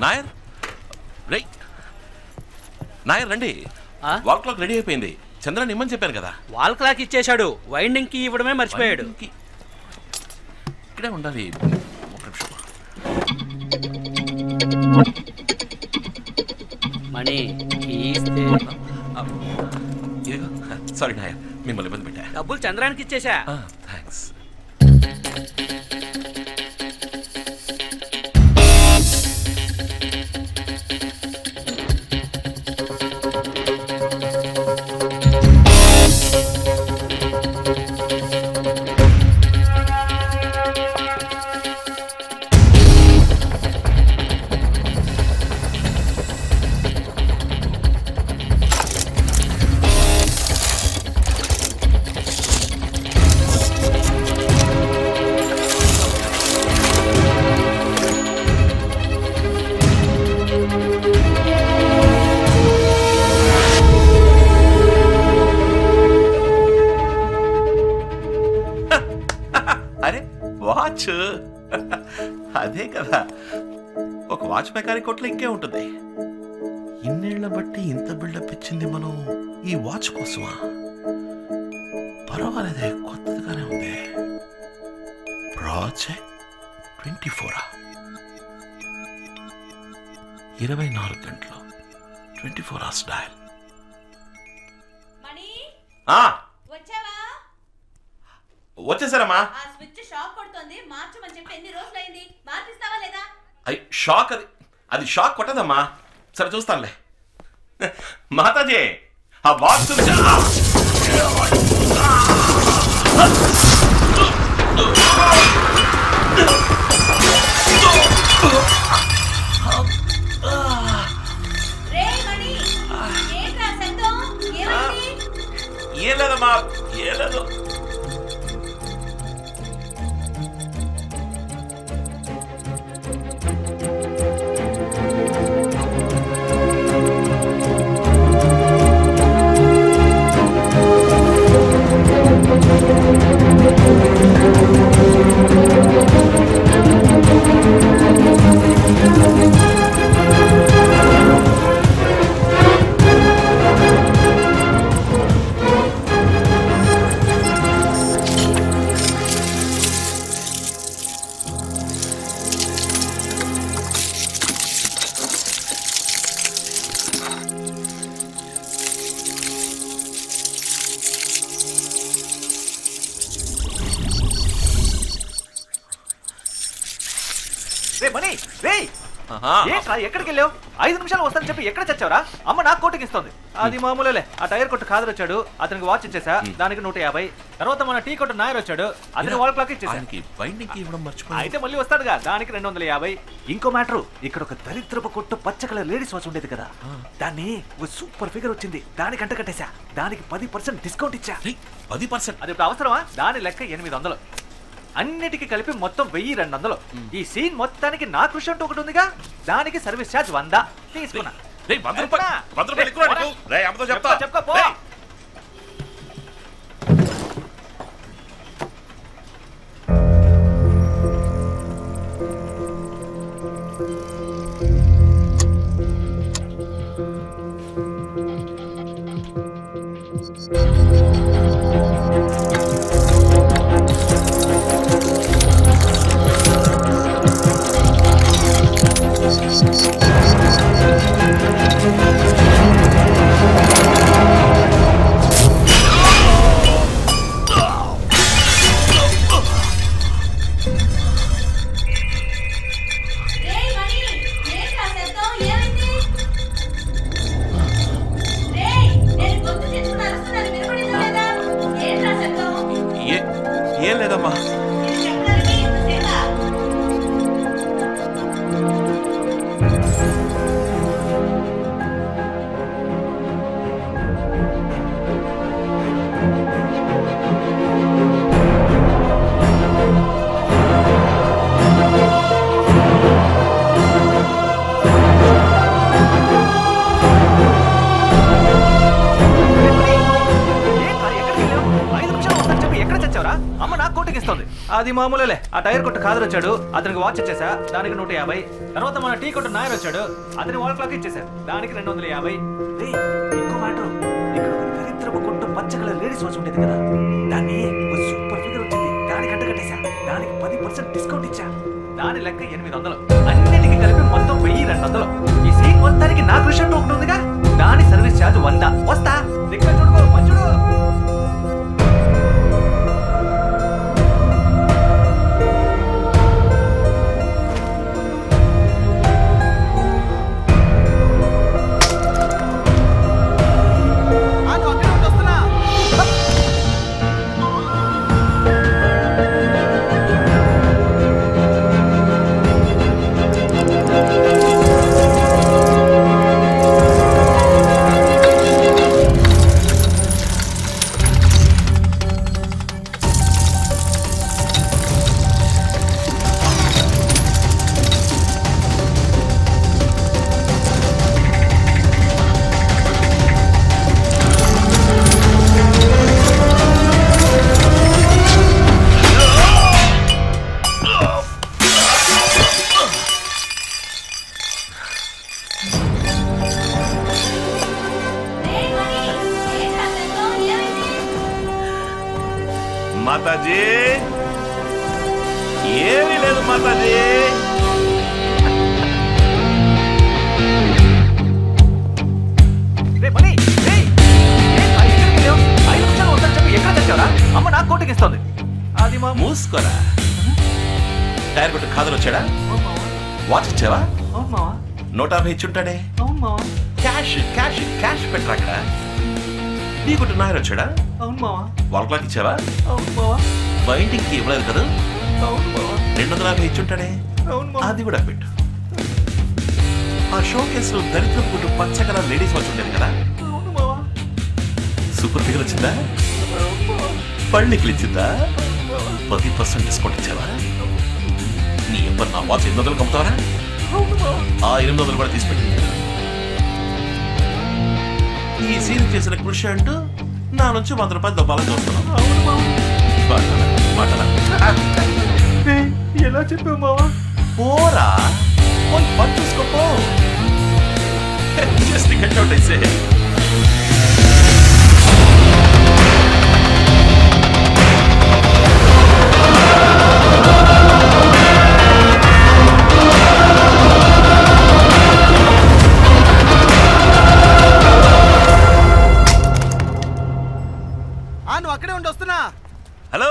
నాయర్ రై నాయర్ రండి. Wall clock ready అయిపోయింది. చంద్రని ఇమ్మని చెప్పాను కదా. వాల్ క్లాక్ ఇచ్చేశాడు, వైండింగ్ కి ఇవ్వడమే మర్చిపోయాడు. ఇక్కడే ఉండాలి. ఒక నిమిషం. మణి సారీ నాయర్, మిమ్మల్ని ఇబ్బంది పెట్టా. డబ్బులు చంద్రానికి ఇచ్చేసా. థ్యాంక్స్. అదే కదా, ఒక వాచ్ మెకానిక్ కొట్లో ఇంకే ఉంటుంది. ఇన్నేళ్ల బట్టి ఇంత బిల్డప్ ఇచ్చింది మనం ఈ వాచ్ కోసమా? పర్వాలేదే, కొత్తగానే ఉంది. ప్రాజెక్ట్ 24 24 గంటలు 24 hours డయల్. వచ్చేసారమ్మా. షాక్ అది షాక్ కొట్టదమ్మా. సరే చూస్తానులే. మాతాజీ ఆ బాక్స్ ఏం లేదమ్మా, ఏం లేదు. ఎక్కడికి వెళ్ళావు? 5 నిమిషాలు వస్తానని చెప్పి ఎక్కడ చచ్చావురా? అమ్మ నాకు కోటికి ఇస్తుంది. అది మామూలులే. ఆ టైర్ కొట్టు ఖాదర్ వచ్చాడు, అతనికి వాచ్ ఇచ్చేసా, దానికి 150. తర్వాత మన టీ కొట్టు నాయర్ వచ్చాడు, అతనికి వాల్ క్లాక్ ఇచ్చేసా. అయితే మళ్ళీ వస్తాడుగా, దానికి 250. ఇంకో మ్యాటర్, ఇక్కడ ఒక దరిద్రపు కొట్టు పచ్చ కలర్ లేడీస్ వాచ్ ఉండేది కదా, దాన్ని సూపర్ ఫిగర్ వచ్చింది, దానికి అంట కట్టేసా. దానికి 10% డిస్కౌంట్ ఇచ్చా. 10%? అది ఇప్పుడు అవసరమా? దాని లెక్క 800. అన్నిటికీ కలిపి మొత్తం 1200. ఈ సీన్ మొత్తానికి నా కృషి అంటూ ఒకటి ఉందిగా, దానికి సర్వీస్ ఛార్జ్ 100 తీసుకున్నా. చెప్పుకో. ఏం లేదమ్మా. అది మామూలులే. ఆ టైర్ కొట్టు ఖాదర్ వచ్చాడు, అతనికి వాచ్ ఇచ్చేసా, దానికి 150. తర్వాత మన టీ కొట్టు నాయర్ వచ్చాడు, అతని వాల్ క్లాక్ ఇచ్చేసా, దానికి 250. ఇంకో మ్యాటర్, ఇక్కడ ఒక దరిద్రపు కొట్టు పచ్చ కలర్ లేడీస్ వాచ్ ఉండేది కదా, దాన్ని ఒక సూపర్ ఫిగర్ వచ్చింది, దానికి అంట కట్టేసా, దానికి 10% డిస్కౌంట్ ఇచ్చా, దాని లెక్క 800. అన్నిటికీ కలిపి మొత్తం 1200. ఈ సీన్ మొత్తానికి నాకు విషయం ఒకటి ఉందిగా, దాని సర్వీస్ ఛార్జ్ 100. వస్తా, ఇక్కడ చూడుకో మంచుడు. మాతాజీ ఏమీ లేదు మాతాజీ. అమ్మ నాకు కోటికిస్తుంది. అది మా మూసుకోరా. టైర్ కొట్టు ఖాదర్ వచ్చాడా? వాచ్ ఇచ్చావా? 150 ఇచ్చుంటాడే. క్యాష్ క్యాష్ క్యాష్ పెట్టరా అక్కడ. నీ కొట్టు నాయర్ వచ్చాడా? వాల్ క్లాక్ ఇచ్చావా? బైండింగ్ కి ఇవ్వలేదు కదా. 250 ఇచ్చుంటాడే. అది కూడా పెట్టు. ఆ షో కేసులో దరిద్రపు కొట్టు పచ్చ కలర్ లేడీస్ వాచ్ ఉండేది కదా, సూపర్ ఫిగర్ వచ్చిందా? పళ్ళికి ఇచ్చిందా? 10% డిస్కౌంట్ ఇచ్చావా? నీ ఎవ్వరు నా వాచ్ 800 కమ్ముతావరా? ఆ 800 కూడా తీసిపెట్టి ఈ సీన్ చేసిన కృషి అంటూ నా నుంచి 100 రూపాయలు దొబ్బాలని చూస్తున్నాను. ఎలా చెప్పావు మావా? పోరా పోయి పని చూసుకోపో. జస్ట్ గెట్ అవుట్ అయితే. నువ్వు అక్కడే ఉండి వస్తున్నా. హలో,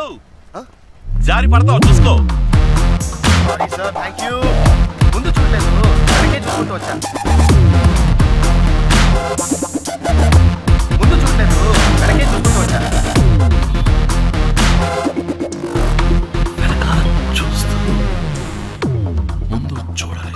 జారి పడతావు చూసుకో. Sorry sir, thank you. ముందు చూడలేదు, వెనకే చూసుకుంటూ వచ్చా. ముందు చూడలేదు, వెనకే చూసుకుంటూ వచ్చా. వెనకాల చూస్తూ ముందు చూడాలి.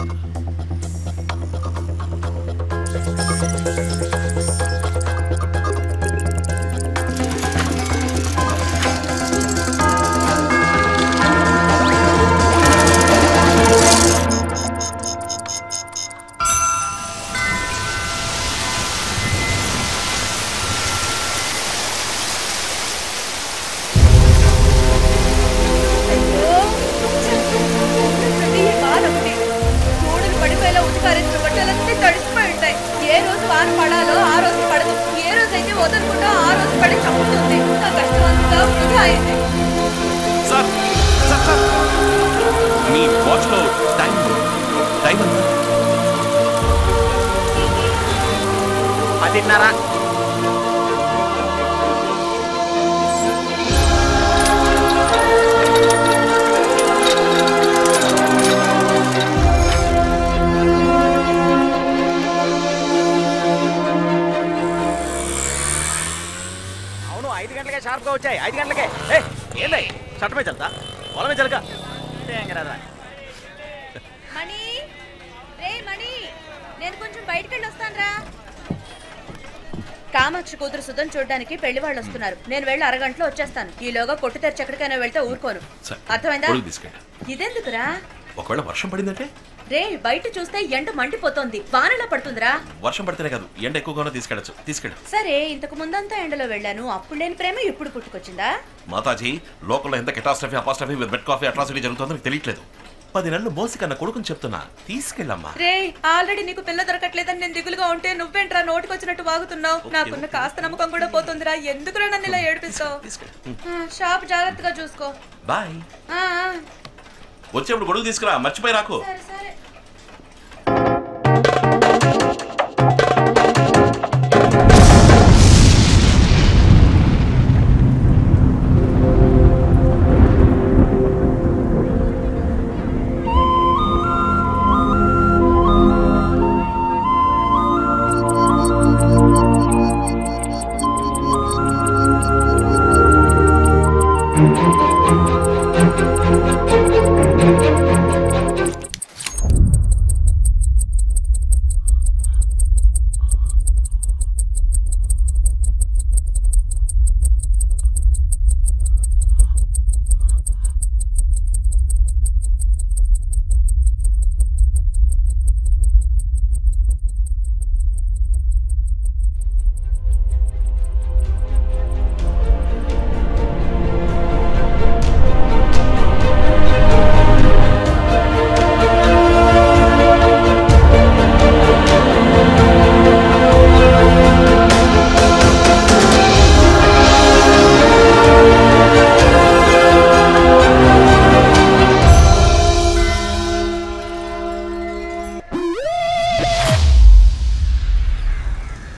మీ వాచ్ లో టైం టైం ఎంత? 10:30. అవును, 5 గంటలకే షార్ప్గా వచ్చాయి. 5 గంటలకే. ఏంది షర్ట్ మీద చల్తా, పొల మీద చలక. మణి, రే మణి, నేను కొంచెం బయటికి వెళ్ళి వస్తానురా. కామాక్షి కూతురు సుధన్ చూడడానికి పెళ్లి వాళ్ళు వస్తున్నారు. నేను వెళ్ళి అరగంటలో వచ్చేస్తాను. ఈలోగా కొట్టు తెరిచి ఎక్కడికైనా వెళ్తే ఊరుకోను. అర్థమైందా? ఇదెందుకురా? ఒకవేళ వర్షం పడిందంటే రే బయట చూస్తే ఎండ మండిపోతోంది, వానలా పడుతుందిరా. వర్షం పడితేనే కాదు, ఎండ ఎక్కువగానే తీసుకెళ్ళు. సరే, ఇంతకు ముందంతా ఎండలో వెళ్ళాను, అప్పుడు లేని ప్రేమ ఇప్పుడు పుట్టుకొచ్చిందా? మాతాజీ, లోకల్లో ఎంత catastrophe apostrophe with bed coffee atrocity జరుగుతుందో నీకు తెలియట్లేదు. 10 నెలలు మోసి కన్నా కొడుకుని చెప్తున్నా, తీసుకెళ్ళమ్మా. రే, ఆల్రెడీ నీకు పిల్ల దొరకట్లేదని నేను దిగులుగా ఉంటే నువ్వేంట్రా నోటికొచ్చినట్టు వాగుతున్నావు? నాకున్న కాస్త నమ్మకం కూడా పోతుందిరా. ఎందుకురా నన్ను ఇలా ఏడిపిస్తావు? షాప్ జాగ్రత్తగా చూసుకో. బాయ్. ఆ, వచ్చేప్పుడు గొడుగు తీసుకురా, మర్చిపోయి రాకు. సరే సరే.